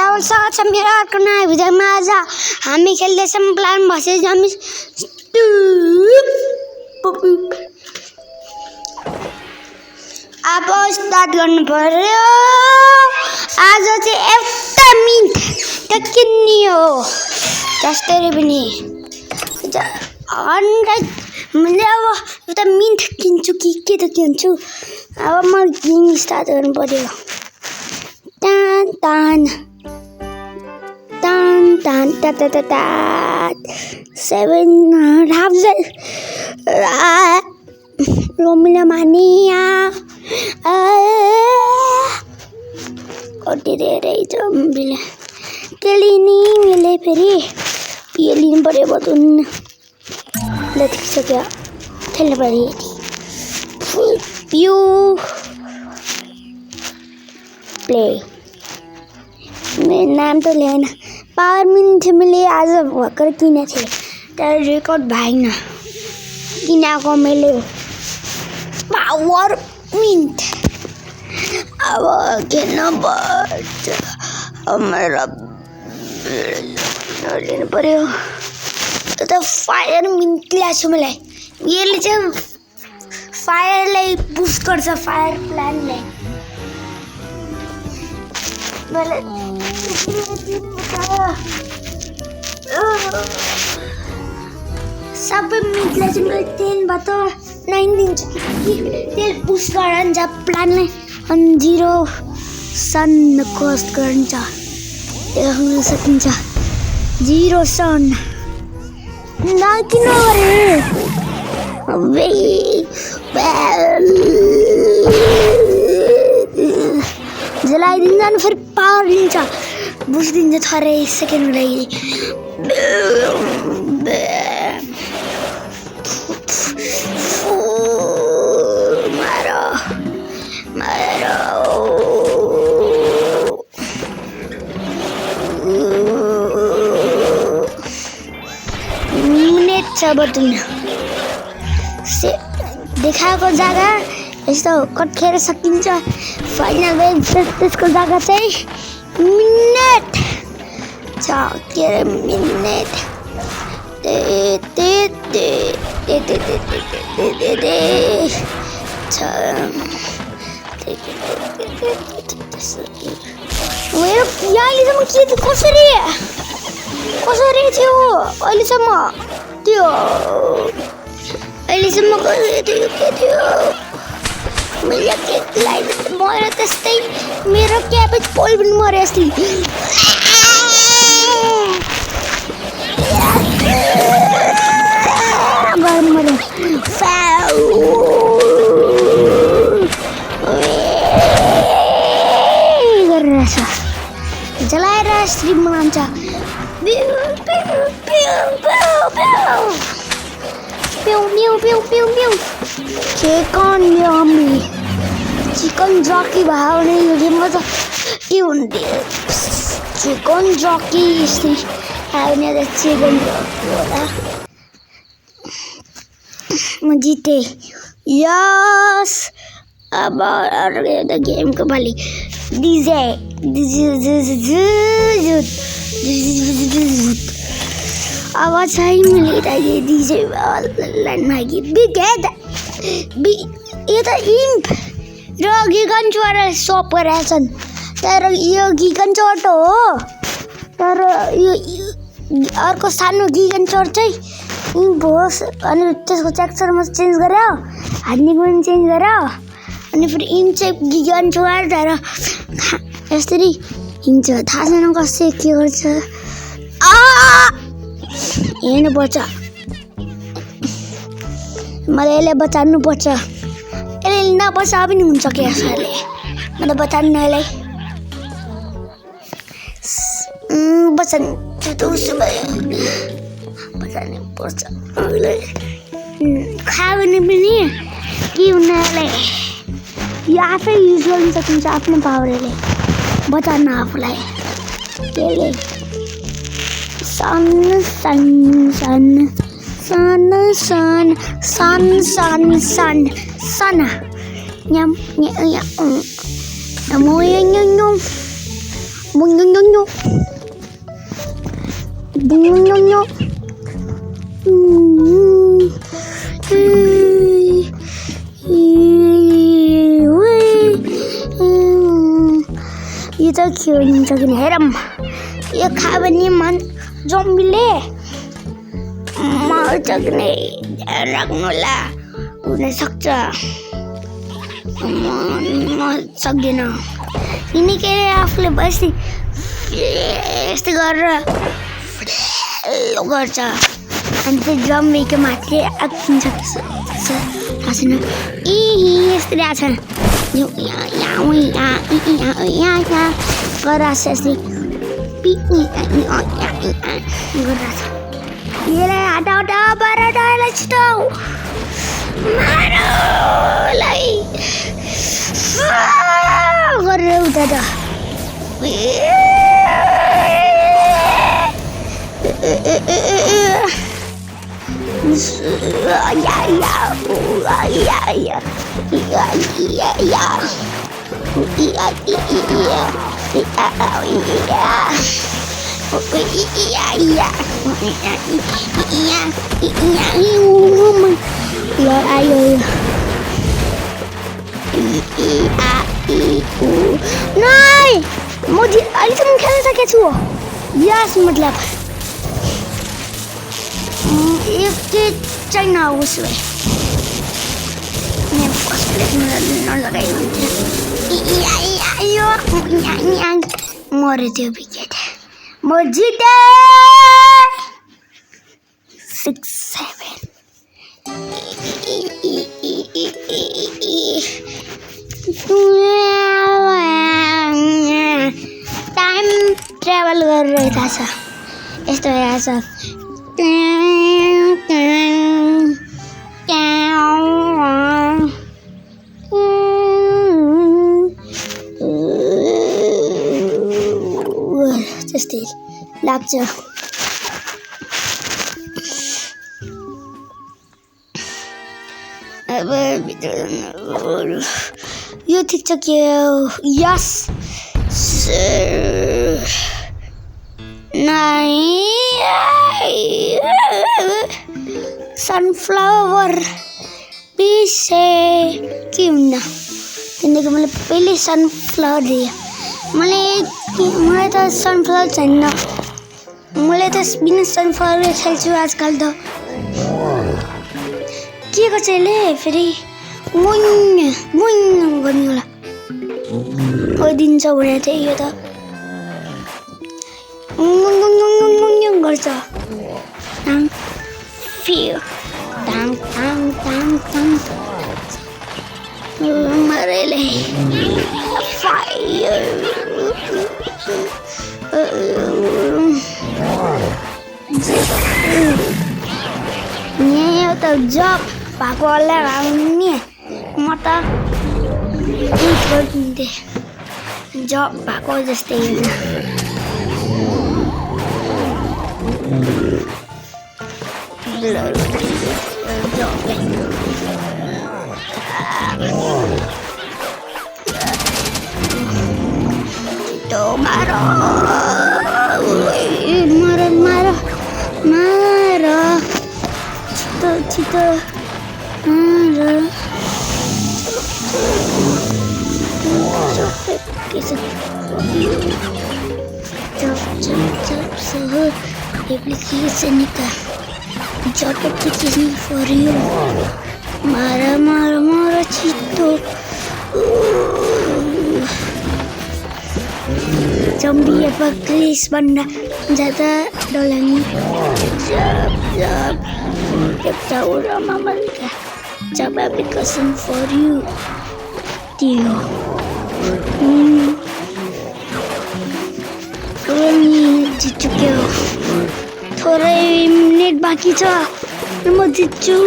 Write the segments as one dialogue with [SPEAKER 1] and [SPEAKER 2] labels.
[SPEAKER 1] स्वागत छ मेरो अर्को नयाँ भिडियोमा। आज हामी खेल्दैछौँ प्लान भर्सेस जम्बिज। अब स्टार्ट गर्नु पर्यो। आज चाहिँ एउटा मिन्ट त किन्ने हो, जस्तै पनि 100 मैले अब एउटा मिन्ट किन्छु कि के त किन्छु। अब म गेम स्टार्ट गर्नु पर्यो। टान टान टान टान टा टा टा टा 7,000 रोमिला मानिया कति धेरै जम्बिले के लिने मैले फेरि यो लिनु पर्यो बदुन। ल ठिक छ, क्या खेल्नु पर्यो। यो प्ले मेरो नाम त ल्याएन। पावर मिन्ट मैले आज भर्खर किनेको थिएँ, तर रेकर्ड भएन। किनेको मैले पावर मिन्ट। अब खेल्नु पर्छ। मेरो लिनु पर्यो। त फायर मिन्ट ल्याएको छु मलाई। यसले चाहिँ फायरलाई बुस्ट गर्छ, फायर प्लानलाई। सबै मिटलाई चाहिँ मैले 10बाट 9 दिन्छु। त्यसले पुस गरान्छ प्लानलाई अनि 0 सन कस्ट गरान्छ। देख्न सकिन्छ 0 सन। किन गरे जलाइदिन्छ अनि फेरि पावर दिन्छ, बुस्ट दिन्छ थोरै सेकेन्डको लागि। मिनेट छ बटुल देखाएको जग्गा यस्तो कट्खेर सकिन्छ। फाइनल त्यसको जग्गा चाहिँ मिनेट छ। के अरे मिनेट मेरो अहिलेसम्म के थियो, कसरी थियो अहिलेसम्म त्यो अहिलेसम्म कसरी थियो, के थियो मैले मऱ्यो त्यस्तै। मेरो क्याबेज पोल पनि मऱ्यो अस्ति। गरेर जलाएर स्ट्रिम बनाउँछ। चिकन जकी भयो भने यो गेममा त के हुन्थ्यो। चिकन जकी यस्तै आयो भने त चिकन जकी होला। म जितेँ। यस अब एउटा गेमको पालि डिजे अब चाहिँ मैले डिजेलाई मागि यो त इम्प र गिगन चोर सप गरेका छन्। तर यो गिगन चोर त हो, तर यो अर्को सानो गिगन चोर चाहिँ इम्प होस्। अनि त्यसको टेक्सचरमा चेन्ज गर्यो, हान्ने पनि चेन्ज गर्यो। अनि फेरि इम्प चाहिँ गिगन चोर तर यसरी हिँड्छ। थाहा छैन कसले के गर्छ। हेर्नुपर्छ, मलाई यसलाई बचाउनुपर्छ। यसले नबचा पनि हुन्छ कि यसले मलाई बचाउनु। यसलाई बचाउनु त उसो भयो, बचाउनु पर्छ। खायो भने पनि के हुन्न, यसलाई यो आफै युज गर्न सकिन्छ। आफ्नो पावरले बचाउनु आफूलाई। त्यसले सन सन सन सन सन सन सन सन सन Nhâm nhẹ nhẹ 몽룡룡룡 몽룡룡룡 यो त खेलिन्छ कि हेरौँ यो खायो भने जम्बीले मर्छ कि नै ध्यान राख्नु होला हुनसक्छ म सक्दिनँ किनकि आफूले बसी यस्तो गरेर गर्छ अनि त्यो जम्बीको माथि आत्किन्छ थाहा छैन यस्तो रहेछ गरिरहेछ यस्तै गरिरहेछ यसलाई हटा हटा बाह्र यसलाई छिटो मारोलाई गरेर उता त नहीं मुझे अहिलेसम्म खेल्न सकेको छु यस मतलब एक चाहिँ नहोस् भाइ फर्स्ट प्लेसमा नलगाइ मऱ्यो त्यो विकेट म जिते 6-7 टाइम ट्राभल गरिरहेको छ यस्तो भइरहेछ त्यस्तै लाग्छ अब यो ठिक छ के यस सनफ्लावर पिसे के हुन्न किनकि मैले पहिले सनफ्लावर दिएँ मलाई त सनफ्लावर छैन मैले त बिना सनफ्लावर खेल्छु आजकल त के गर्छ यसले फेरि मुइन गर्ने होला दिन्छ भनेको थिएँ यो त गर्छ मरेले फायर यहाँ त जब भएको होला नि म त गरिदिन्थेँ जब भएको जस्तै मारो मारो मारो मारो छिटो छिटो मारो application job application for you mara mara mara chito zombie apocalypse banda jada dolani job tahu mama job application for you Tio जित्छु थोरै मिनेट बाँकी छ म जित्छु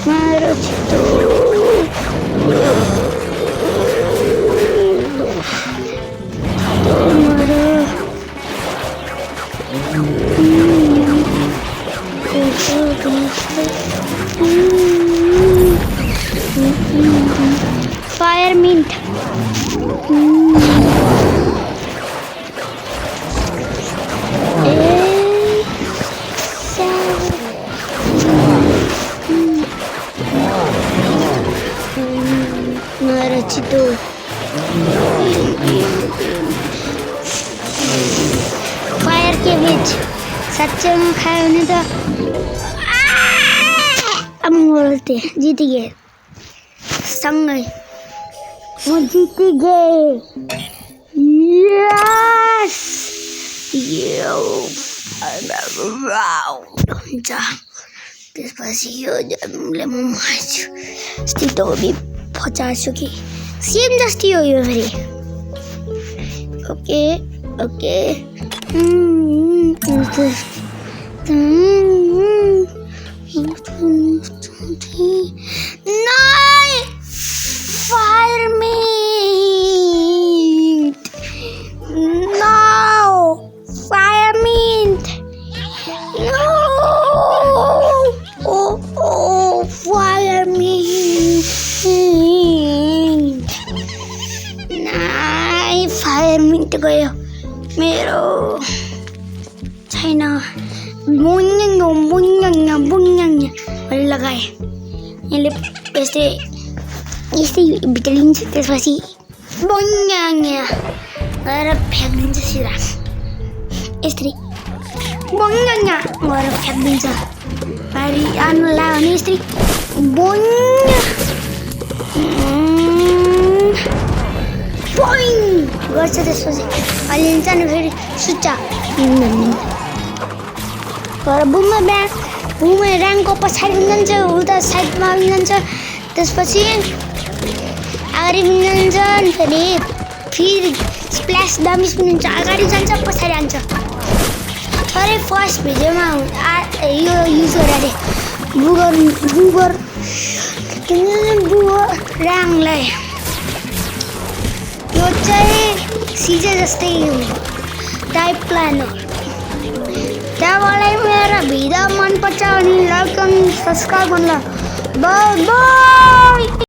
[SPEAKER 1] मारो छिटो फायर मिंट Narachito फायर के बीच सच्चे में खाए होने तो अब बोलते जीत गए संग वो जीत गए यस हुन्छ त्यसपछि यो जन्मले म मार्छु अस्ति त भी पचासो कि सेम जस्तै हो यो फेरि ओके ओके नहीं फायर मिंट नो फायर मिंट नो फायर मिंट नहीं फायर मिंट गयो मेरो छैन बुङ्याङ लगाएँ यसले यस्तै भित्र लिन्छ त्यसपछि बुङ्याङ गरेर फ्याँकिदिन्छ सिधा यसरी बुङ्याङ गरेर फ्याँकिदिन्छ पारि आउनु लाग्यो भने यसरी गर्छ त्यसपछि अहिले लिन्छ नि फेरि सुच्च तर बुमै ऱ्याङ्कको पछाडि पनि जान्छ उता साइडमा पनि जान्छ त्यसपछि अगाडि पनि जान्छ अनि फेरि स्प्ल्यास डमिस पनि हुन्छ अगाडि जान्छ पछाडि जान्छ थोरै फर्स्ट भिडियोमा यो युज गरेर बुगर ऱ्याङ्कलाई यो चाहिँ सिजे जस्तै टाइप प्लान हो त्यहाँबाट मेरो भिडियो मनपर्छ भने लाइक एन्ड सब्सक्राइब गर्नु बाइ बाइ